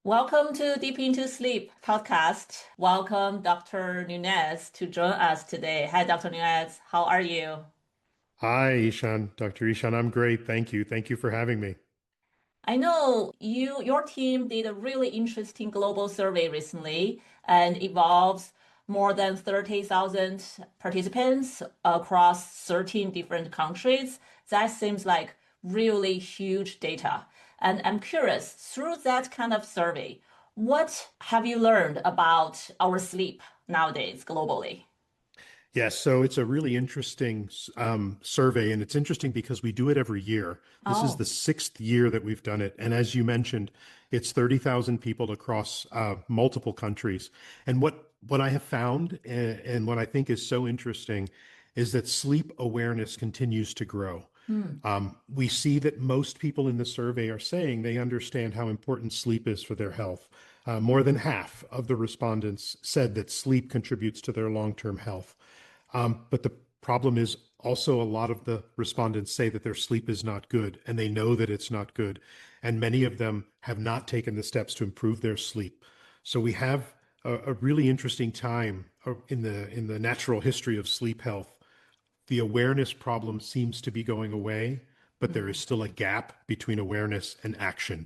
Welcome to Deep Into Sleep podcast. Welcome, Dr. Nunez, to join us today. Hi, Dr. Nunez. How are you? Hi, Yishan. Dr. Yishan, I'm great. Thank you. Thank you for having me. I know your team did a really interesting global survey recently and involves more than 30,000 participants across 13 different countries. That seems like really huge data. And I'm curious, through that kind of survey, what have you learned about our sleep nowadays globally? Yes, so it's a really interesting survey, and it's interesting because we do it every year. This is the Oh. sixth year that we've done it. And as you mentioned, it's 30,000 people across multiple countries. And what I have found and what I think is so interesting is that sleep awareness continues to grow. Hmm. We see that most people in the survey are saying they understand how important sleep is for their health. More than half of the respondents said that sleep contributes to their long-term health. But the problem is also a lot of the respondents say that their sleep is not good and they know that it's not good. And many of them have not taken the steps to improve their sleep. So we have a really interesting time in the natural history of sleep health. The awareness problem seems to be going away, but there is still a gap between awareness and action.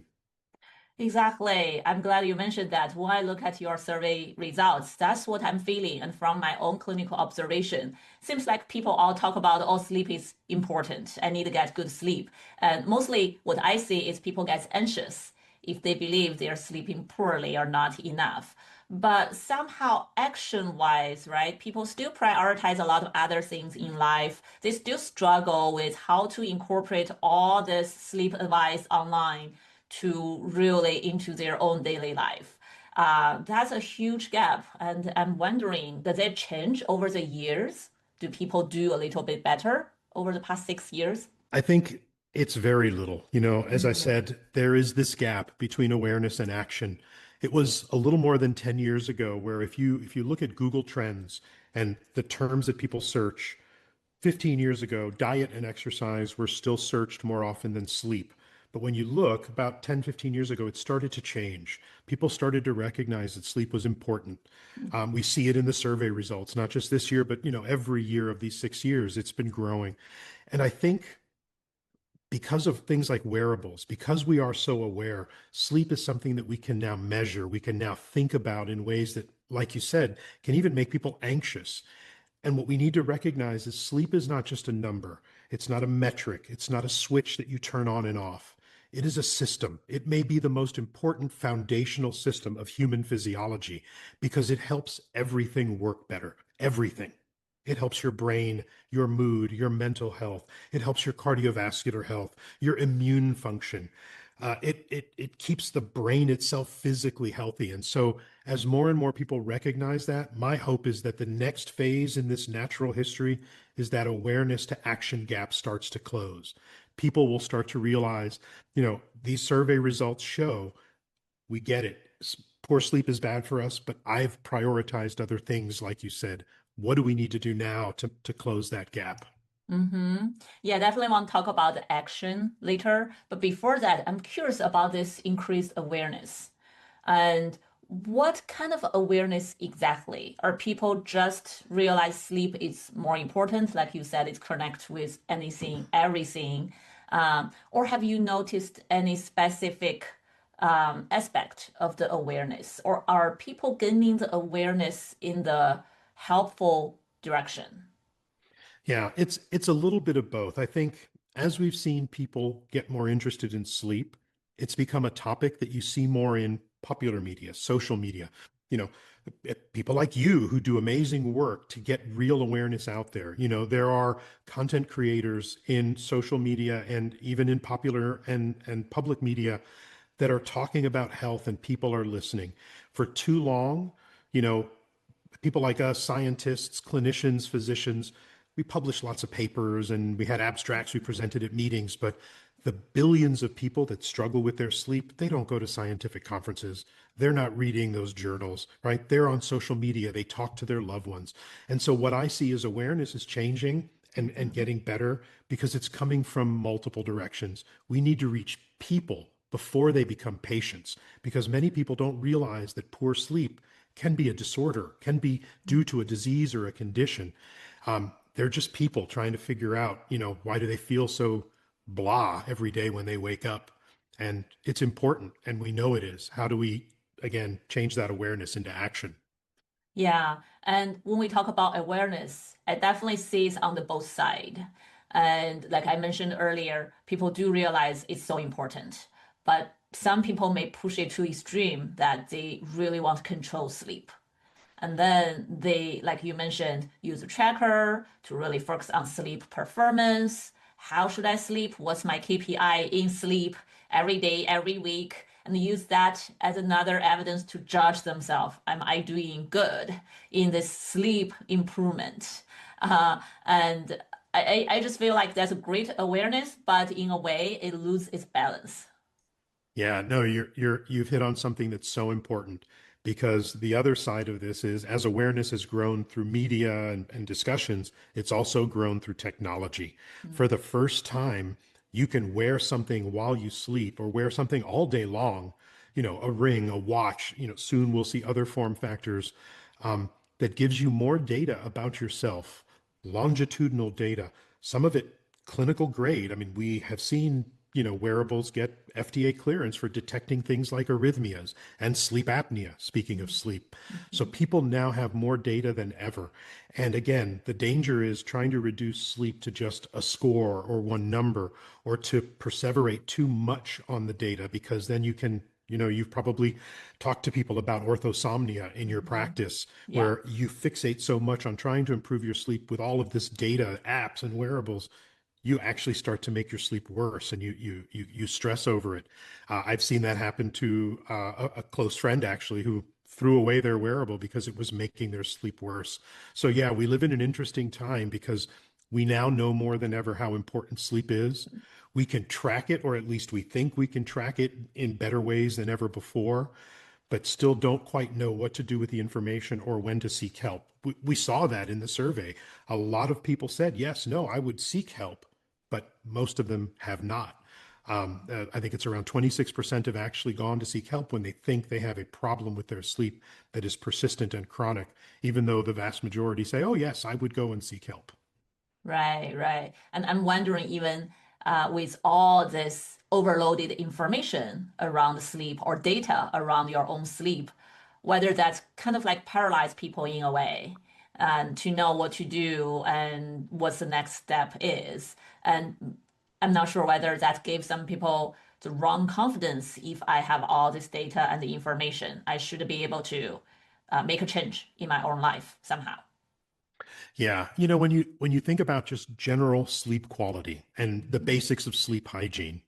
Exactly. I'm glad you mentioned that. When I look at your survey results, that's what I'm feeling. And from my own clinical observation, seems like people all talk about, oh, sleep is important. I need to get good sleep. And mostly what I see is people get anxious if they believe they're sleeping poorly or not enough. But somehow action-wise, right, people still prioritize a lot of other things in life. They still struggle with how to incorporate all this sleep advice online to really into their own daily life. That's a huge gap. And I'm wondering, does it change over the years? Do people do a little bit better over the past 6 years? I think it's very little. As I Mhm. said, there is this gap between awareness and action. It was a little more than 10 years ago where if you look at Google Trends and the terms that people search, 15 years ago, diet and exercise were still searched more often than sleep. But when you look about 10, 15 years ago, it started to change. People started to recognize that sleep was important. We see it in the survey results, not just this year, but every year of these 6 years, it's been growing. And I think because of things like wearables, because we are so aware, sleep is something that we can now measure, we can now think about in ways that, like you said, can even make people anxious. And what we need to recognize is sleep is not just a number. It's not a metric. It's not a switch that you turn on and off. It is a system. It may be the most important foundational system of human physiology because it helps everything work better. Everything. It helps your brain, your mood, your mental health. It helps your cardiovascular health, your immune function. It keeps the brain itself physically healthy. And so as more and more people recognize that, my hope is that the next phase in this natural history is that awareness to action gap starts to close. People will start to realize, these survey results show we get it. Poor sleep is bad for us, but I've prioritized other things, like you said. What do we need to do now to close that gap? Mm-hmm. Yeah, definitely want to talk about the action later. But before that, I'm curious about this increased awareness. And what kind of awareness exactly? Are people just realize sleep is more important? Like you said, it's connect with anything, everything. Or have you noticed any specific aspect of the awareness? Or are people gaining the awareness in the helpful direction? Yeah, it's a little bit of both. I think as we've seen people get more interested in sleep, it's become a topic that you see more in popular media, social media. You know, People like you who do amazing work to get real awareness out there. There are content creators in social media and even in popular and public media that are talking about health and people are listening. For too long, you know, people like us, scientists, clinicians, physicians, we published lots of papers and we had abstracts we presented at meetings, but the billions of people that struggle with their sleep, they don't go to scientific conferences. They're not reading those journals, right? They're on social media. They talk to their loved ones. And so what I see is awareness is changing and Mhm. getting better because it's coming from multiple directions. We need to reach people before they become patients, because many people don't realize that poor sleep can be a disorder, can be due to a disease or a condition. They're just people trying to figure out, why do they feel so blah every day when they wake up? And it's important, and we know it is. How do we, again, change that awareness into action? Yeah, and when we talk about awareness, I definitely see it on the both side. And like I mentioned earlier, people do realize it's so important, but some people may push it to extreme that they really want to control sleep. And then they, like you mentioned, use a tracker to really focus on sleep performance. How should I sleep? What's my KPI in sleep every day, every week? And use that as another evidence to judge themselves. Am I doing good in this sleep improvement? And I just feel like there's a great awareness, but in a way, it loses its balance. Yeah, no, you've hit on something that's so important, because the other side of this is, as awareness has grown through media and discussions, it's also grown through technology. For the first time, you can wear something while you sleep, or wear something all day long, a ring, a watch, soon we'll see other form factors that gives you more data about yourself, longitudinal data, some of it clinical grade. I mean, we have seen, wearables get FDA clearance for detecting things like arrhythmias and sleep apnea, speaking of sleep. So Mhm. people now have more data than ever. And again, the danger is trying to reduce sleep to just a score or one number, or to perseverate too much on the data, because then you can, you've probably talked to people about orthosomnia in your Mhm. practice, Yeah. where you fixate so much on trying to improve your sleep with all of this data, apps and wearables, you actually start to make your sleep worse, and you stress over it. I've seen that happen to a close friend, actually, who threw away their wearable because it was making their sleep worse. So yeah, we live in an interesting time, because we now know more than ever how important sleep is. We can track it, or at least we think we can track it in better ways than ever before, but still don't quite know what to do with the information or when to seek help. We saw that in the survey. A lot of people said, yes, no, I would seek help, but most of them have not. I think it's around 26% have actually gone to seek help when they think they have a problem with their sleep that is persistent and chronic, even though the vast majority say, oh, yes, I would go and seek help. Right, right. And I'm wondering, even with all this overloaded information around sleep or data around your own sleep, whether that's kind of like paralyze people in a way, and to know what to do and what's the next step is. And I'm not sure whether that gives some people the wrong confidence. If I have all this data and the information, I should be able to make a change in my own life somehow. Yeah, when you think about just general sleep quality and the Mhm. basics of sleep hygiene,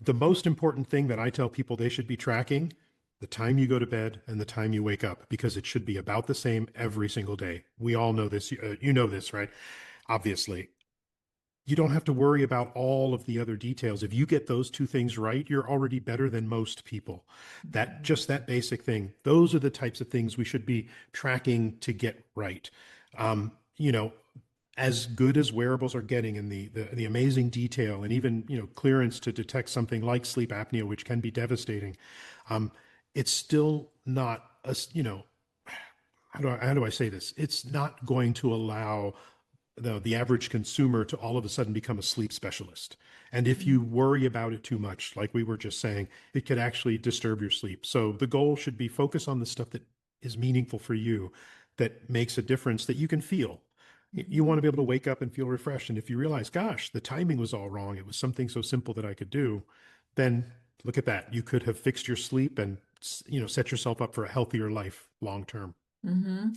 the most important thing that I tell people they should be tracking: the time you go to bed and the time you wake up, because it should be about the same every single day. We all know this. You know this, right? Obviously, you don't have to worry about all of the other details. If you get those two things right, you're already better than most people. That Mhm. just that basic thing. Those are the types of things we should be tracking to get right. Um, you know, as good as wearables are getting in the amazing detail, and even clearance to detect something like sleep apnea, which can be devastating, um, it's still not a how do I say this? It's not going to allow the average consumer to all of a sudden become a sleep specialist. And if you worry about it too much, like we were just saying, it could actually disturb your sleep. So the goal should be focus on the stuff that is meaningful for you, that makes a difference, that you can feel. You want Mhm. to be able to wake up and feel refreshed. And if you realize, gosh, the timing was all wrong, it was something so simple that I could do, then look at that. You could have fixed your sleep and set yourself up for a healthier life long term.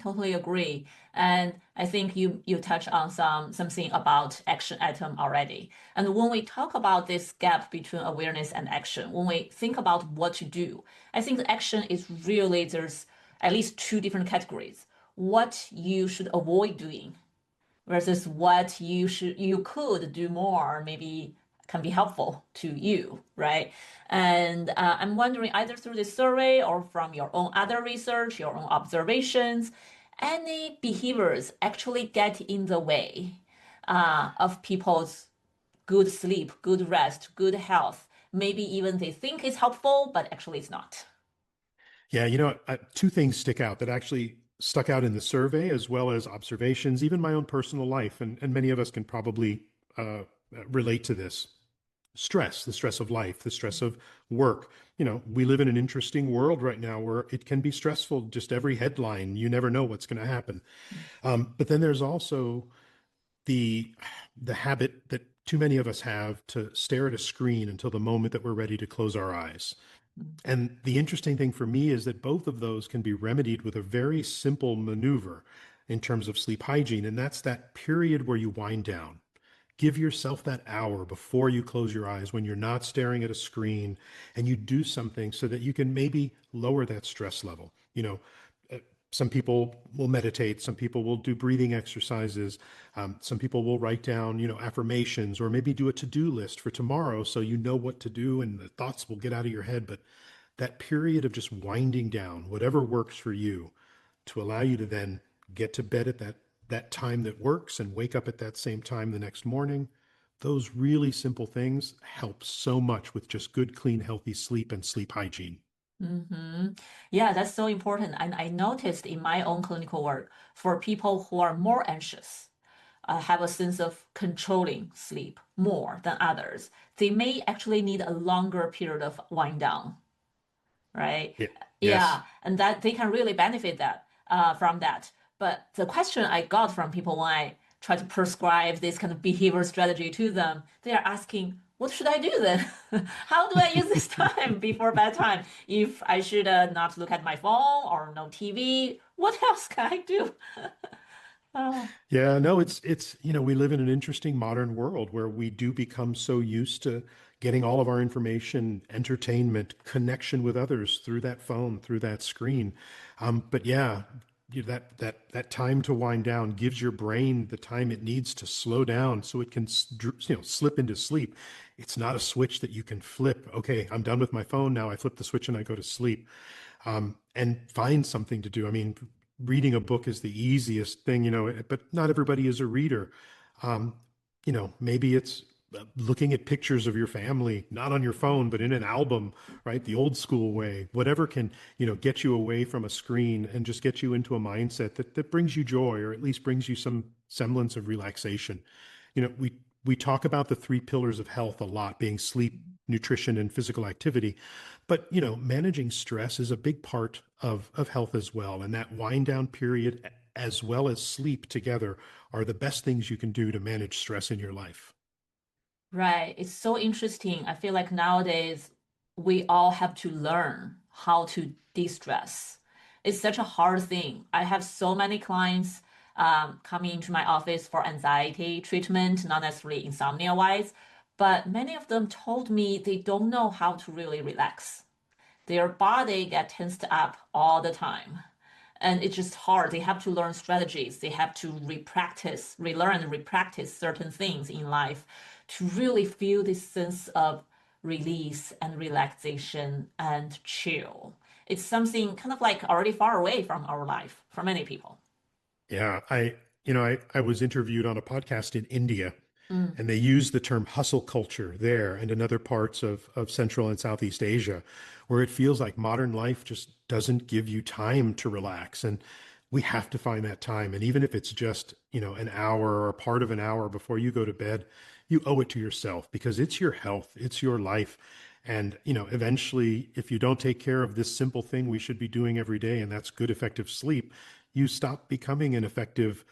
Totally agree. And I think you touched on something about action item already. And when we talk about this gap between awareness and action, when we think about what to do, I think the action is really there's at least two different categories. What you should avoid doing versus what you could do more, maybe can be helpful to you, right? And I'm wondering, either through this survey or from your own other research, your own observations, any behaviors actually get in the way of people's good sleep, good rest, good health, maybe even they think it's helpful, but actually it's not. Yeah, two things stick out that actually stuck out in the survey as well as observations, even my own personal life, and many of us can probably relate to this. Stress, the stress of life, the stress of work. We live in an interesting world right now where it can be stressful. Just every headline, you never know what's going to happen. But then there's also the the habit that too many of us have to stare at a screen until the moment that we're ready to close our eyes. And the interesting thing for me is that both of those can be remedied with a very simple maneuver in terms of sleep hygiene, and that's that period where you wind down. Give yourself that hour before you close your eyes when you're not staring at a screen and you do something so that you can maybe lower that stress level. Uh, some people will meditate, some people will do breathing exercises, some people will write down, affirmations or maybe do a to-do list for tomorrow so you know what to do and the thoughts will get out of your head. But that period of just winding down, whatever works for you, to allow you to then get to bed at that time that works and wake up at that same time the next morning. Those really simple things help so much with just good, clean, healthy sleep and sleep hygiene. Hmm. Yeah, that's so important. And I noticed in my own clinical work, for people who are more anxious, have a sense of controlling sleep more than others, they may actually need a longer period of wind down, right? Yeah. Yeah, Yes. and that they can really benefit that from that. But the question I got from people when I try to prescribe this kind of behavior strategy to them, they are asking, "What should I do then? How do I use this time before bedtime? If I should not look at my phone or no TV, what else can I do?" Oh. Yeah, no, we live in an interesting modern world where we do become so used to getting all of our information, entertainment, connection with others through that phone, through that screen. But yeah, that time to wind down gives your brain the time it needs to slow down so it can, slip into sleep. It's not a switch that you can flip. Okay, I'm done with my phone now. I flip the switch and I go to sleep, and find something to do. I mean, reading a book is the easiest thing, but not everybody is a reader. Um, maybe it's looking at pictures of your family, not on your phone, but in an album, right? The old school way, whatever can, get you away from a screen and just get you into a mindset that brings you joy or at least brings you some semblance of relaxation. We talk about the three pillars of health a lot, being sleep, nutrition, and physical activity. But managing stress is a big part of health as well. And that wind down period, as well as sleep together, are the best things you can do to manage stress in your life. Right. It's so interesting. I feel like nowadays we all have to learn how to de-stress. It's such a hard thing. I have so many clients coming into my office for anxiety treatment, not necessarily insomnia wise, but many of them told me they don't know how to really relax. Their body get tensed up all the time. And it's just hard. They have to learn strategies. They have to repractice, relearn, repractice certain things in life to really feel this sense of release and relaxation and chill. It's something kind of like already far away from our life for many people. Yeah, I was interviewed on a podcast in India, Mm. and they use the term hustle culture there and in other parts of Central and Southeast Asia, where it feels like modern life just doesn't give you time to relax. And we have to find that time. And even if it's just, an hour or part of an hour before you go to bed, you owe it to yourself because it's your health, it's your life. And, eventually, if you don't take care of this simple thing we should be doing every day, and that's good, effective sleep, you stop becoming an effective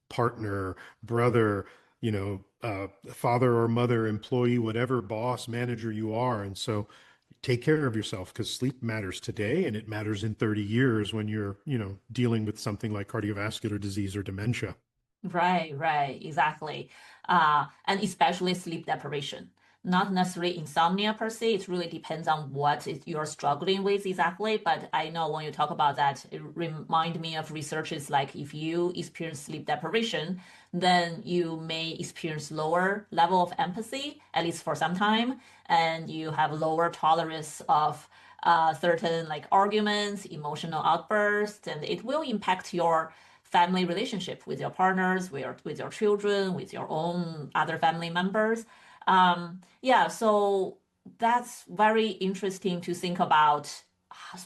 partner, brother, father or mother, employee, whatever boss, manager you are. And so take care of yourself because sleep matters today and it matters in 30 years when you're, dealing with something like cardiovascular disease or dementia. Right, right, exactly. And especially sleep deprivation. Not necessarily insomnia per se, it really depends on you're struggling with exactly. But I know when you talk about that, it remind me of researches like if you experience sleep deprivation, then you may experience lower level of empathy, at least for some time, and you have lower tolerance of certain like arguments, emotional outbursts, and it will impact your family relationship with your partners, with your children, with your own other family members. Yeah, so that's very interesting to think about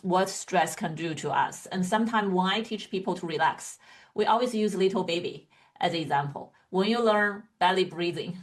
what stress can do to us. And sometimes when I teach people to relax, we always use little baby as an example. When you learn belly breathing,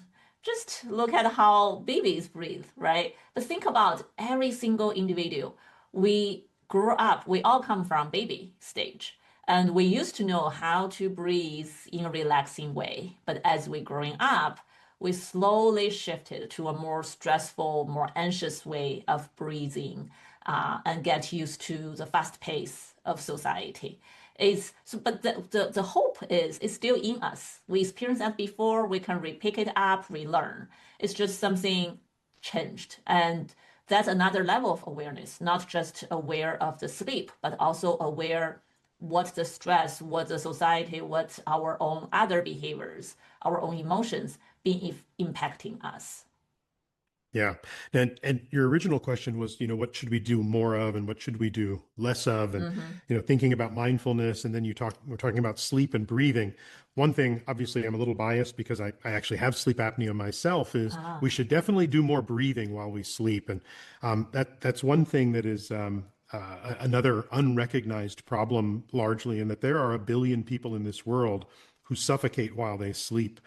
just look at how babies breathe, right? But think about every single individual. We grew up, we all come from baby stage. And we used to know how to breathe in a relaxing way. But as we growing up, we slowly shifted to a more stressful, more anxious way of breathing and get used to the fast pace of society. Is so, but the hope is it's still in us. We experienced that before. We can pick it up, relearn. It's just something changed, and that's another level of awareness. Not just aware of the sleep, but also aware what the stress, what the society, what our own other behaviors, our own emotions being impacting us. Yeah. And your original question was, what should we do more of and what should we do less of? And, Hmm. thinking about mindfulness, and then we're talking about sleep and breathing. One thing, obviously, I'm a little biased because I actually have sleep apnea myself, is we Ah, should definitely do more breathing while we sleep. And that's one thing that is another unrecognized problem largely, in that there are a billion people in this world who suffocate while they sleep.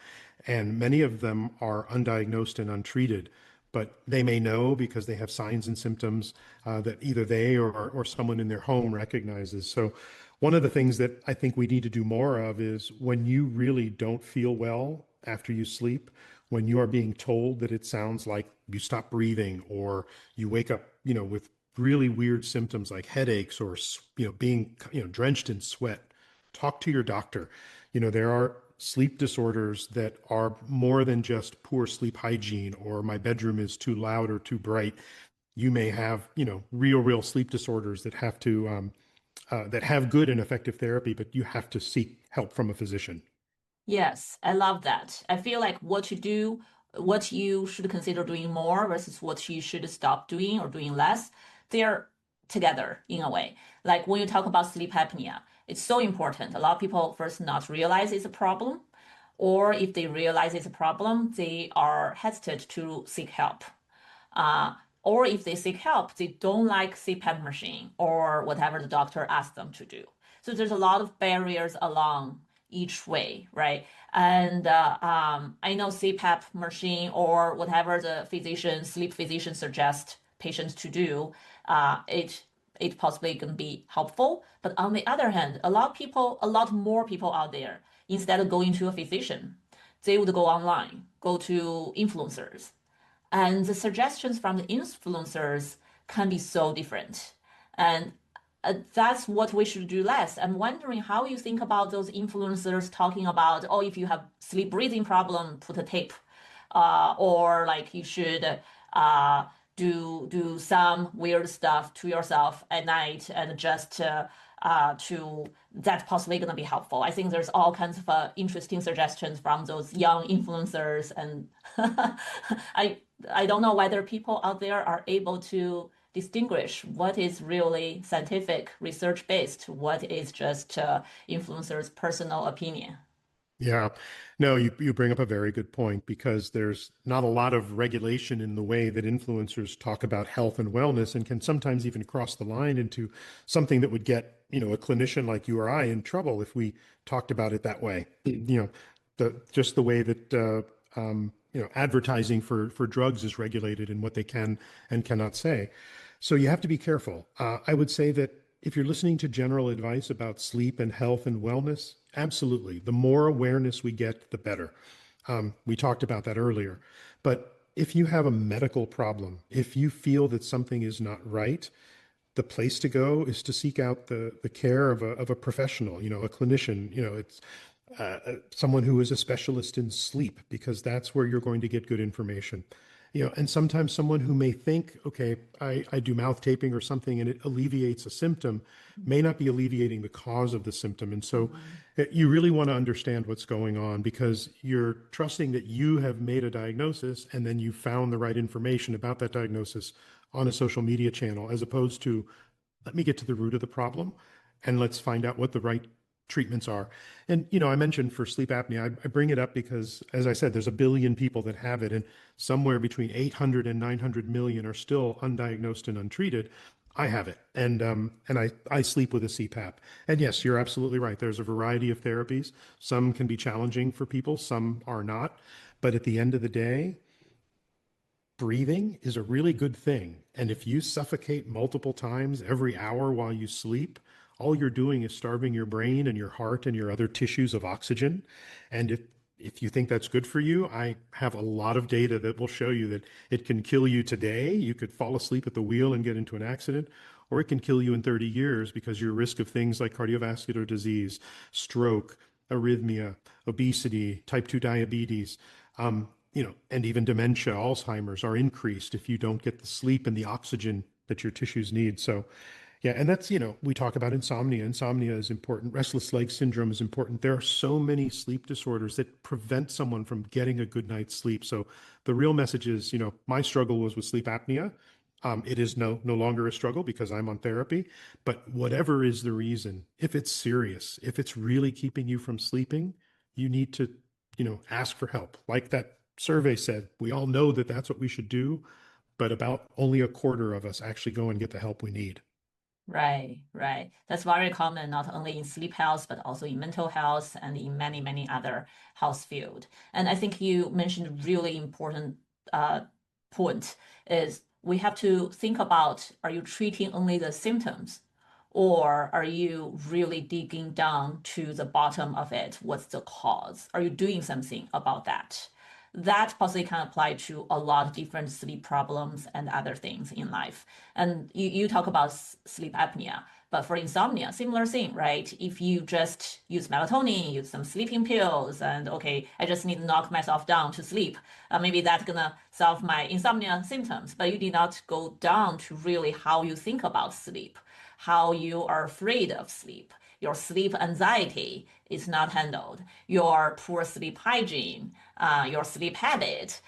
And many of them are undiagnosed and untreated, but they may know because they have signs and symptoms that either they or someone in their home recognizes. So, one of the things that I think we need to do more of is when you really don't feel well after you sleep, when you are being told that it sounds like you stop breathing, or you wake up, with really weird symptoms like headaches, or, being, drenched in sweat, talk to your doctor. There are sleep disorders that are more than just poor sleep hygiene or my bedroom is too loud or too bright. You may have, real sleep disorders that that have good and effective therapy, but you have to seek help from a physician. yes, I love that. I feel like what you do, what you should consider doing more versus what you should stop doing or doing less, they're together in a way. Like when you talk about sleep apnea, it's so important. A lot of people first not realize it's a problem, or if they realize it's a problem, they are hesitant to seek help. Uh, or if they seek help, they don't like CPAP machine or whatever the doctor asks them to do. So there's a lot of barriers along each way, right? And I know CPAP machine or whatever the physician, sleep physician suggests patients to do, it possibly can be helpful. But on the other hand, a lot more people out there, instead of going to a physician, they would go online, go to influencers, and the suggestions from the influencers can be so different. And that's what we should do less. I'm wondering how you think about those influencers talking about, oh, if you have sleep breathing problem, put a tape, or like you should do some weird stuff to yourself at night and just to that's possibly going to be helpful. I think there's all kinds of interesting suggestions from those young influencers, and I I don't know whether people out there are able to distinguish what is really scientific, research based, what is just influencers' personal opinion. Yeah, no, you bring up a very good point, because there's not a lot of regulation in the way that influencers talk about health and wellness, and can sometimes even cross the line into something that would get, a clinician like you or I in trouble if we talked about it that way. Just the way that advertising for drugs is regulated, and what they can and cannot say. So you have to be careful. I would say that if you're listening to general advice about sleep and health and wellness, absolutely. The more awareness we get, the better. We talked about that earlier. But if you have a medical problem, if you feel that something is not right, the place to go is to seek out the care of a professional, a clinician. It's someone who is a specialist in sleep, because that's where you're going to get good information. And sometimes someone who may think, okay, I do mouth taping or something and it alleviates a symptom, may not be alleviating the cause of the symptom. And so Mhm. you really want to understand what's going on, because you're trusting that you have made a diagnosis and then you found the right information about that diagnosis on a social media channel, as opposed to, let me get to the root of the problem and let's find out what the right treatments are. And, I mentioned for sleep apnea, I bring it up because, as I said, there's a billion people that have it, and somewhere between 800 and 900 million are still undiagnosed and untreated. I have it, and I sleep with a CPAP. And yes, you're absolutely right. There's a variety of therapies. Some can be challenging for people, some are not. But at the end of the day, breathing is a really good thing. And if you suffocate multiple times every hour while you sleep, all you're doing is starving your brain and your heart and your other tissues of oxygen. And if you think that's good for you, I have a lot of data that will show you that it can kill you today. You could fall asleep at the wheel and get into an accident, or it can kill you in 30 years because your risk of things like cardiovascular disease, stroke, arrhythmia, obesity, type 2 diabetes, and even dementia, Alzheimer's are increased if you don't get the sleep and the oxygen that your tissues need. So, yeah, and that's, we talk about insomnia. Insomnia is important. Restless leg syndrome is important. There are so many sleep disorders that prevent someone from getting a good night's sleep. So the real message is, my struggle was with sleep apnea. It is no longer a struggle because I'm on therapy. But whatever is the reason, if it's serious, if it's really keeping you from sleeping, you need to, ask for help. Like that survey said, we all know that that's what we should do, but about only a quarter of us actually go and get the help we need. Right, right. That's very common, not only in sleep health, but also in mental health and in many, many other health field. And I think you mentioned really important uh, point is we have to think about, are you treating only the symptoms, or are you really digging down to the bottom of it? What's the cause? Are you doing something about that? That possibly can apply to a lot of different sleep problems and other things in life. And you talk about sleep apnea, but for insomnia, similar thing, right? If you just use melatonin, use some sleeping pills, and okay, I just need to knock myself down to sleep, maybe that's gonna solve my insomnia symptoms. But you did not go down to really how you think about sleep, how you are afraid of sleep. Your sleep anxiety is not handled. Your poor sleep hygiene, your sleep habit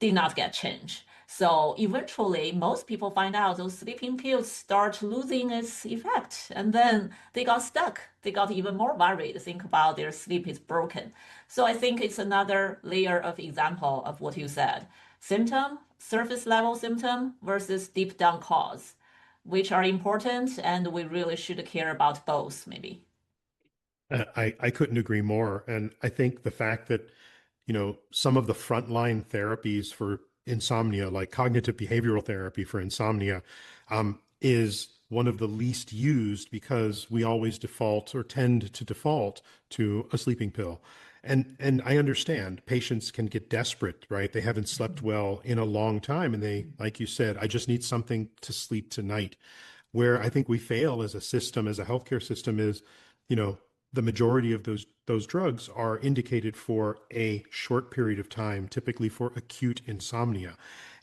did not get changed. So eventually, most people find out those sleeping pills start losing its effect, and then they got stuck. They got even more worried, think about their sleep is broken. So I think it's another layer of example of what you said. Symptom, surface level symptom versus deep down cause, which are important, and we really should care about both, maybe. I couldn't agree more. And I think the fact that, some of the frontline therapies for insomnia, like cognitive behavioral therapy for insomnia, is one of the least used because we always default or tend to default to a sleeping pill. And I understand patients can get desperate, right? They haven't slept well in a long time. And they, like you said, I just need something to sleep tonight. Where I think we fail as a system, as a healthcare system, is, you know, the majority of those drugs are indicated for a short period of time, typically for acute insomnia.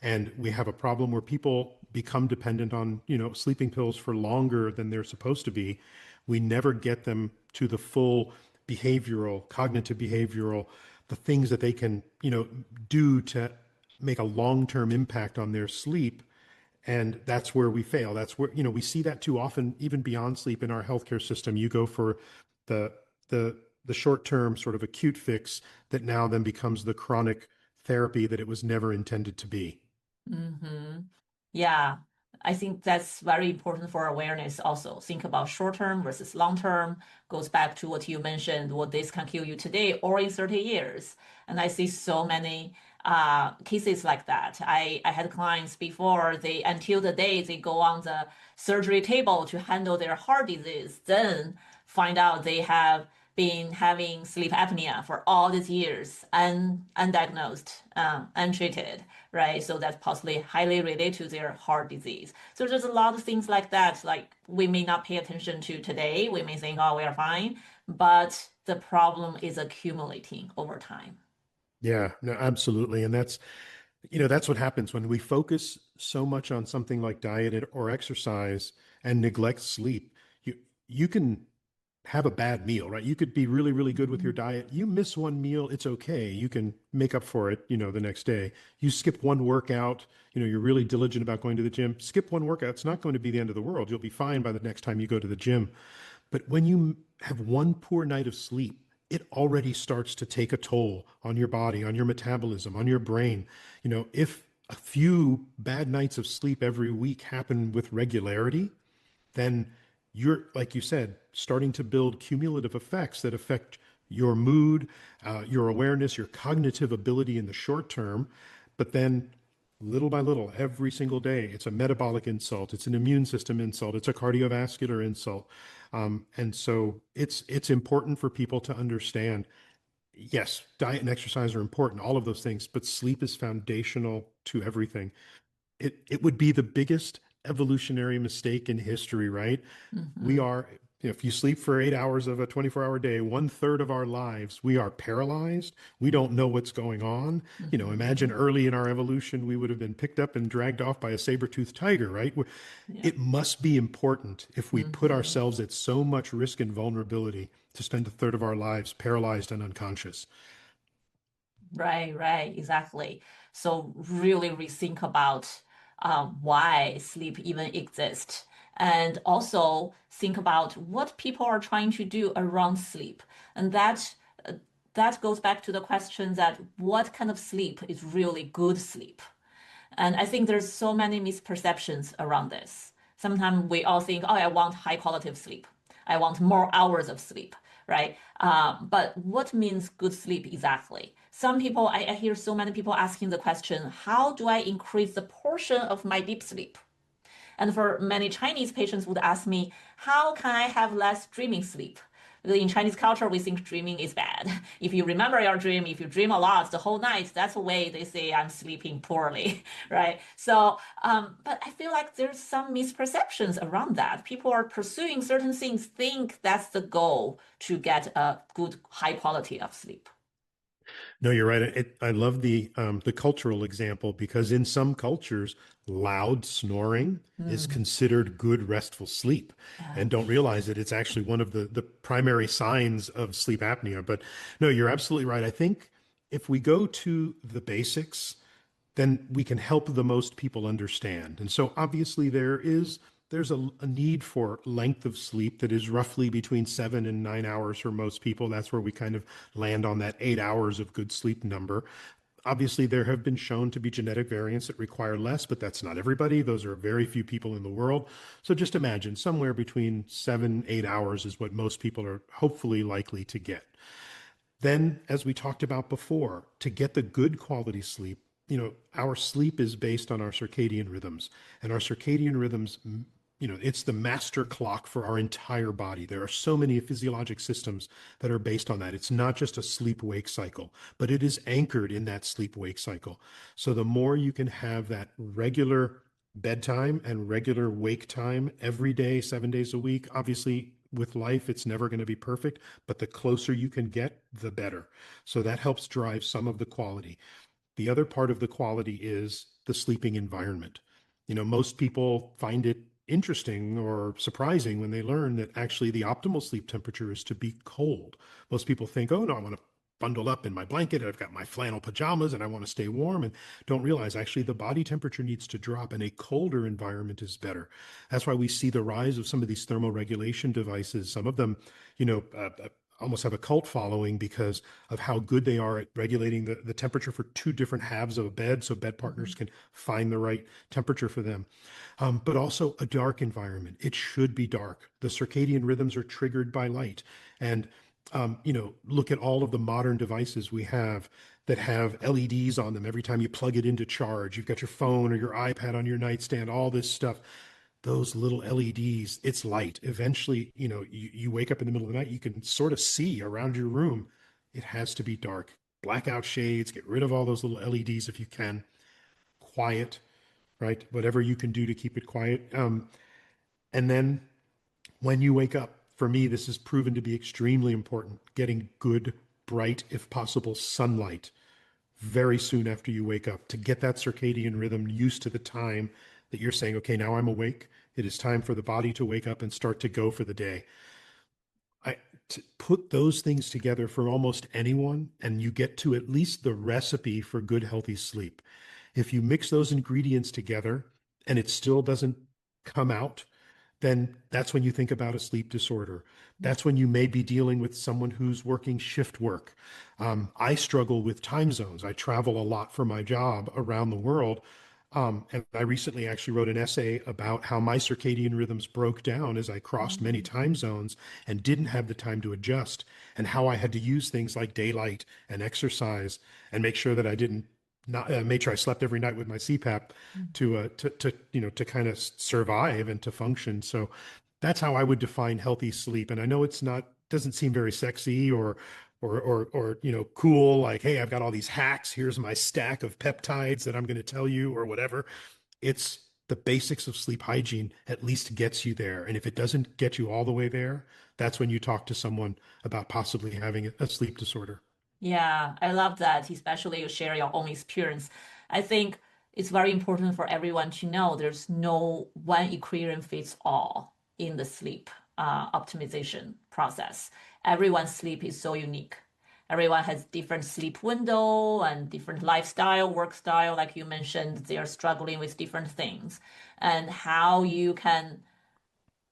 And we have a problem where people become dependent on, sleeping pills for longer than they're supposed to be. We never get them to the full behavioral, cognitive behavioral, the things that they can, do to make a long-term impact on their sleep. And that's where we fail. That's where, we see that too often, even beyond sleep in our healthcare system. You go for the the short-term sort of acute fix that now then becomes the chronic therapy that it was never intended to be. Hmm. Yeah, I think that's very important for awareness also. Think about short term versus long term. Goes back to what you mentioned, what this can kill you today or in 30 years. And I see so many cases like that. I had clients before they until the day they go on the surgery table to handle their heart disease, then find out they have been having sleep apnea for all these years, undiagnosed, untreated, right? So that's possibly highly related to their heart disease. So there's a lot of things like that, like we may not pay attention to today. We may think, oh, we are fine, but the problem is accumulating over time. Yeah, no, absolutely. And that's what happens when we focus so much on something like diet or exercise and neglect sleep. You can have a bad meal, right? You could be really, really good with your Mhm. diet. You miss one meal, it's okay. You can make up for it, the next day. You skip one workout, you're really diligent about going to the gym. Skip one workout, it's not going to be the end of the world. You'll be fine by the next time you go to the gym. But when you have one poor night of sleep, it already starts to take a toll on your body, on your metabolism, on your brain. If a few bad nights of sleep every week happen with regularity, then you're, like you said, starting to build cumulative effects that affect your mood, your awareness, your cognitive ability in the short term. But then little by little, every single day, it's a metabolic insult, it's an immune system insult, it's a cardiovascular insult. And so it's important for people to understand, yes, diet and exercise are important, all of those things, but sleep is foundational to everything. It would be the biggest evolutionary mistake in history, right? We Hmm. are, if you sleep for 8 hours of a 24-hour day, 1/3 of our lives, we are paralyzed. We don't know what's going on. Imagine Hmm. early in our evolution, we would have been picked up and dragged off by a saber-toothed tiger, right? Yeah. It must be important if we put Hmm. ourselves at so much risk and vulnerability to spend 1/3 of our lives paralyzed and unconscious. Right, right, exactly. So really rethink about why sleep even exists, and also think about what people are trying to do around sleep, and uh, that goes back to the question that what kind of sleep is really good sleep. And I think there's so many misperceptions around this. Sometimes we all think, oh, I want high quality of sleep. I want more hours of sleep, right? But what means good sleep exactly? Some people, I hear so many people asking the question, how do I increase the portion of my deep sleep? And for many Chinese patients would ask me, how can I have less dreaming sleep? Because in Chinese culture, we think dreaming is bad. If you remember your dream, if you dream a lot the whole night, that's the way they say I'm sleeping poorly, right? So, but I feel like there's some misperceptions around that. People are pursuing certain things, think that's the goal to get a good, high quality of sleep. No, you're right. I love the cultural example because in some cultures, loud snoring is Mm. considered good restful sleep, Yeah. and don't realize that it's actually one of the primary signs of sleep apnea. But no, you're absolutely right. I think if we go to the basics, then we can help the most people understand. And so obviously there's a need for length of sleep that is roughly between 7 and 9 hours for most people. That's where we kind of land on that 8 hours of good sleep number. Obviously, there have been shown to be genetic variants that require less, but that's not everybody. Those are very few people in the world. So just imagine somewhere between 7, 8 hours is what most people are hopefully likely to get. Then, as we talked about before, to get the good quality sleep, our sleep is based on our circadian rhythms, and our circadian rhythms, it's the master clock for our entire body. There are so many physiologic systems that are based on that. It's not just a sleep wake cycle, but it is anchored in that sleep wake cycle. So the more you can have that regular bedtime and regular wake time every day, 7 days a week, obviously with life, it's never going to be perfect, but the closer you can get, the better. So that helps drive some of the quality. The other part of the quality is the sleeping environment. Most people find it interesting or surprising when they learn that actually the optimal sleep temperature is to be cold. Most people think, oh, no, I want to bundle up in my blanket. I've got my flannel pajamas and I want to stay warm, and don't realize actually the body temperature needs to drop and a colder environment is better. That's why we see the rise of some of these thermoregulation devices. Some of them, you know, uh, uh, almost have a cult following because of how good they are at regulating the temperature for two different halves of a bed so bed partners Mhm. can find the right temperature for them. But also a dark environment. It should be dark. The circadian rhythms are triggered by light. And, look at all of the modern devices we have that have LEDs on them every time you plug it into charge. You've got your phone or your iPad on your nightstand, all this stuff. Those little LEDs, it's light. Eventually, you wake up in the middle of the night, you can sort of see around your room. It has to be dark. Blackout shades, get rid of all those little LEDs if you can. Quiet, right? Whatever you can do to keep it quiet. And then when you wake up, for me, this has proven to be extremely important. Getting good, bright, if possible, sunlight very soon after you wake up to get that circadian rhythm used to the time that you're saying, okay, now I'm awake. It is time for the body to wake up and start to go for the day. I to put those things together for almost anyone, and you get to at least the recipe for good, healthy sleep. If you mix those ingredients together and it still doesn't come out, then that's when you think about a sleep disorder. That's when you may be dealing with someone who's working shift work. I struggle with time zones. I travel a lot for my job around the world. And I recently actually wrote an essay about how my circadian rhythms broke down as I crossed many Mm. time zones and didn't have the time to adjust, and how I had to use things like daylight and exercise and make sure that I didn't not made sure I slept every night with my CPAP to kind of survive and to function. So that's how I would define healthy sleep. And I know it's not doesn't seem very sexy or cool, like, hey, I've got all these hacks, here's my stack of peptides that I'm going to tell you or whatever. It's the basics of sleep hygiene at least gets you there. And if it doesn't get you all the way there, that's when you talk to someone about possibly having a sleep disorder. Yeah, I love that, especially you share your own experience. I think it's very important for everyone to know there's no one equation fits all in the sleep optimization process. Everyone's sleep is so unique. Everyone has different sleep window and different lifestyle, work style. Like you mentioned, they are struggling with different things. And how you can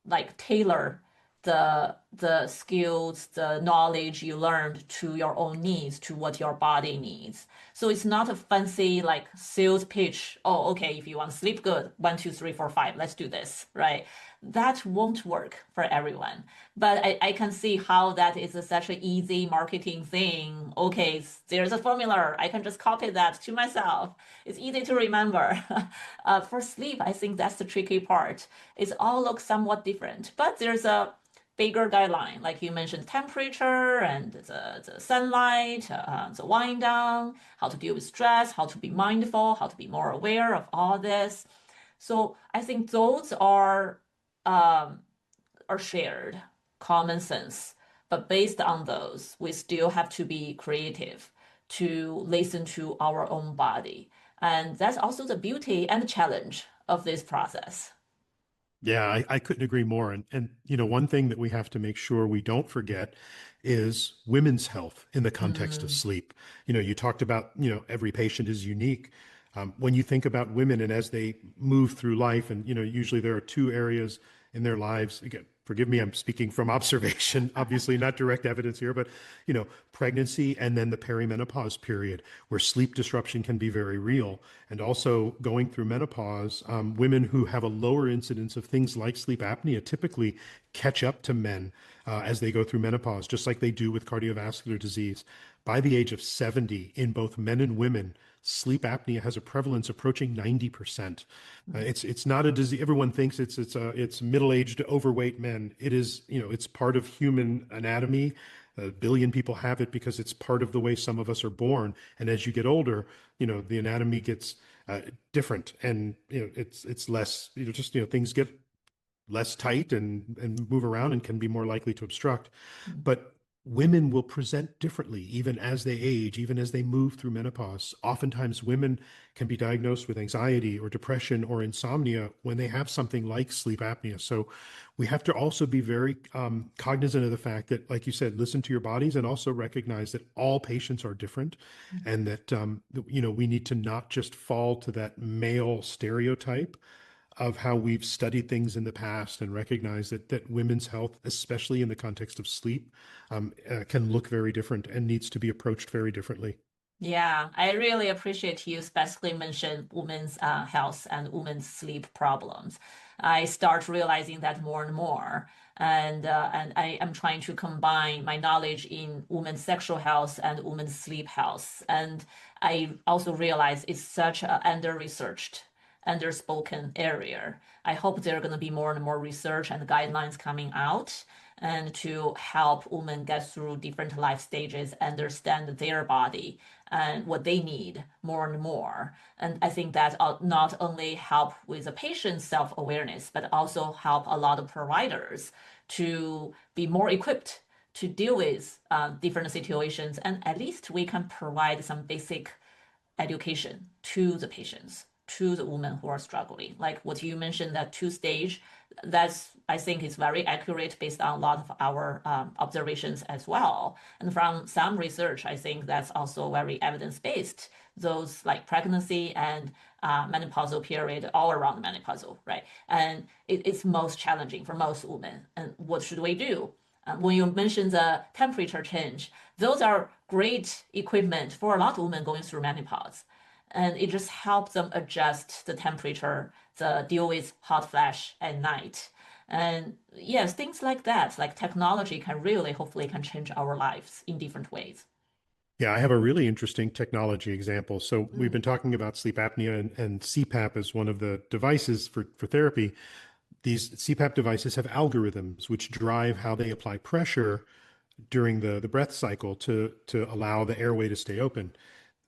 like tailor the skills, the knowledge you learned to your own needs, to what your body needs. So it's not a fancy like sales pitch. Oh, okay, if you want to sleep good, 1, 2, 3, 4, 5, let's do this, right? That won't work for everyone. But I can see how that is such an easy marketing thing. Okay, there's a formula. I can just copy that to myself. It's easy to remember. For sleep, I think that's the tricky part. It all looks somewhat different, but there's a bigger guideline, like you mentioned, temperature and the sunlight, the wind down, how to deal with stress, how to be mindful, how to be more aware of all this. So I think those um, are shared, common sense. But based on those, we still have to be creative to listen to our own body. And that's also the beauty and the challenge of this process. Yeah, I couldn't agree more. And one thing that we have to make sure we don't forget is women's health in the context of Mm, sleep. You talked about, every patient is unique. When you think about women and as they move through life, and usually there are two areas in their lives. Again, forgive me, I'm speaking from observation, obviously not direct evidence here, but pregnancy and then the perimenopause period where sleep disruption can be very real. And also going through menopause, women who have a lower incidence of things like sleep apnea typically catch up to men as they go through menopause, just like they do with cardiovascular disease. By the age of 70, in both men and women, sleep apnea has a prevalence approaching 90%. It's not a disease. Everyone thinks it's middle-aged overweight men. It is, it's part of human anatomy. A billion people have it because it's part of the way some of us are born. And as you get older, the anatomy gets different, and it's less, just things get less tight and move around and can be more likely to obstruct. mm, But women will present differently even as they age, even as they move through menopause. Oftentimes, women can be diagnosed with anxiety or depression or insomnia when they have something like sleep apnea. So we have to also be very cognizant of the fact that, like you said, listen to your bodies and also recognize that all patients are different, mm. and that we need to not just fall to that male stereotype of how we've studied things in the past and recognize that women's health, especially in the context of sleep, can look very different and needs to be approached very differently. Yeah, I really appreciate you specifically mentioned women's health and women's sleep problems. I start realizing that more and more, and I am trying to combine my knowledge in women's sexual health and women's sleep health. And I also realize it's such an under-researched, underspoken area. I hope there are going to be more and more research and guidelines coming out and to help women get through different life stages, understand their body and what they need more and more. And I think that not only help with the patient's self-awareness, but also help a lot of providers to be more equipped to deal with different situations. And at least we can provide some basic education to the patients to the women who are struggling. Like what you mentioned, that two stage, that's I think is very accurate based on a lot of our observations as well. And from some research, I think that's also very evidence-based. Those like pregnancy and menopausal period all around menopausal, right? And it's most challenging for most women. And what should we do? When you mentioned the temperature change, those are great equipment for a lot of women going through menopause. And it just helps them adjust the temperature, the deal with hot flash at night. And yes, things like that, like technology can really hopefully can change our lives in different ways. Yeah, I have a really interesting technology example. So we've Mm. been talking about sleep apnea and CPAP as one of the devices for therapy. These CPAP devices have algorithms which drive how they apply pressure during the breath cycle to allow the airway to stay open.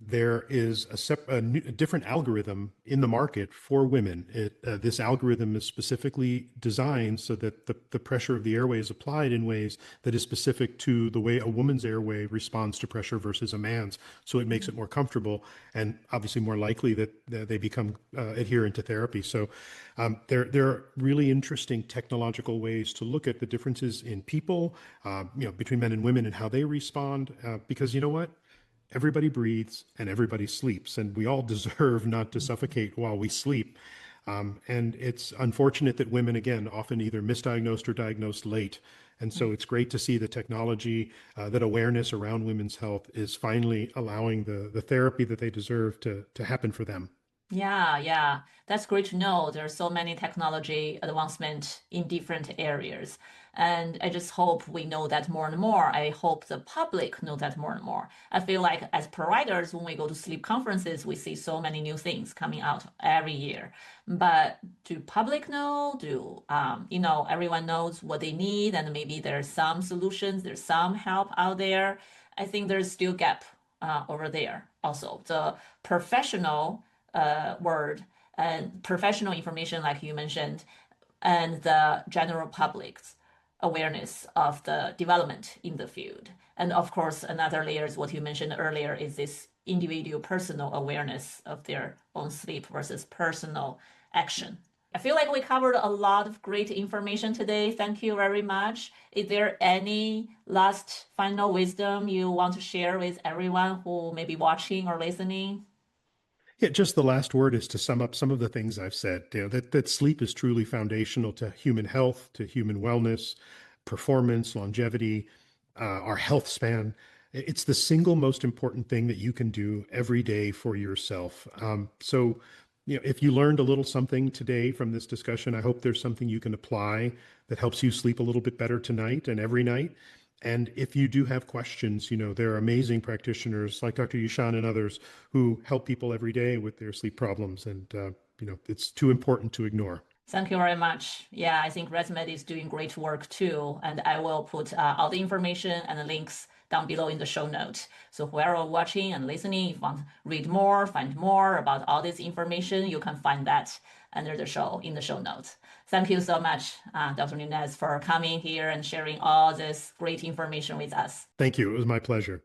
There is a different algorithm in the market for women. This algorithm is specifically designed so that the pressure of the airway is applied in ways that is specific to the way a woman's airway responds to pressure versus a man's. So it makes it more comfortable and obviously more likely that they become adherent to therapy. So there are really interesting technological ways to look at the differences in people, between men and women and how they respond. Because you know what? Everybody breathes and everybody sleeps, and we all deserve not to suffocate while we sleep. And it's unfortunate that women, again, often either misdiagnosed or diagnosed late. And so it's great to see the technology, that awareness around women's health is finally allowing the therapy that they deserve to happen for them. Yeah, yeah, that's great to know. There's so many technology advancement in different areas. And I just hope we know that more and more. I hope the public know that more and more. I feel like as providers, when we go to sleep conferences, we see so many new things coming out every year. But do public know? Do everyone knows what they need and maybe there's some solutions, there's some help out there. I think there's still gap over there. Also, the professional word and professional information, like you mentioned, and the general public's awareness of the development in the field. And of course, another layer is what you mentioned earlier is this individual personal awareness of their own sleep versus personal action. I feel like we covered a lot of great information today. Thank you very much. Is there any last final wisdom you want to share with everyone who may be watching or listening? Yeah, just the last word is to sum up some of the things I've said. That sleep is truly foundational to human health, to human wellness, performance, longevity, our health span. It's the single most important thing that you can do every day for yourself. If you learned a little something today from this discussion, I hope there's something you can apply that helps you sleep a little bit better tonight and every night. And if you do have questions, there are amazing practitioners like Dr. Yishan and others who help people every day with their sleep problems. And, it's too important to ignore. Thank you very much. Yeah, I think ResMed is doing great work too, and I will put all the information and the links down below in the show note. So whoever watching and listening, if you want to read more, find more about all this information, you can find that under the show in the show notes. Thank you so much, Dr. Nunez, for coming here and sharing all this great information with us. Thank you. It was my pleasure.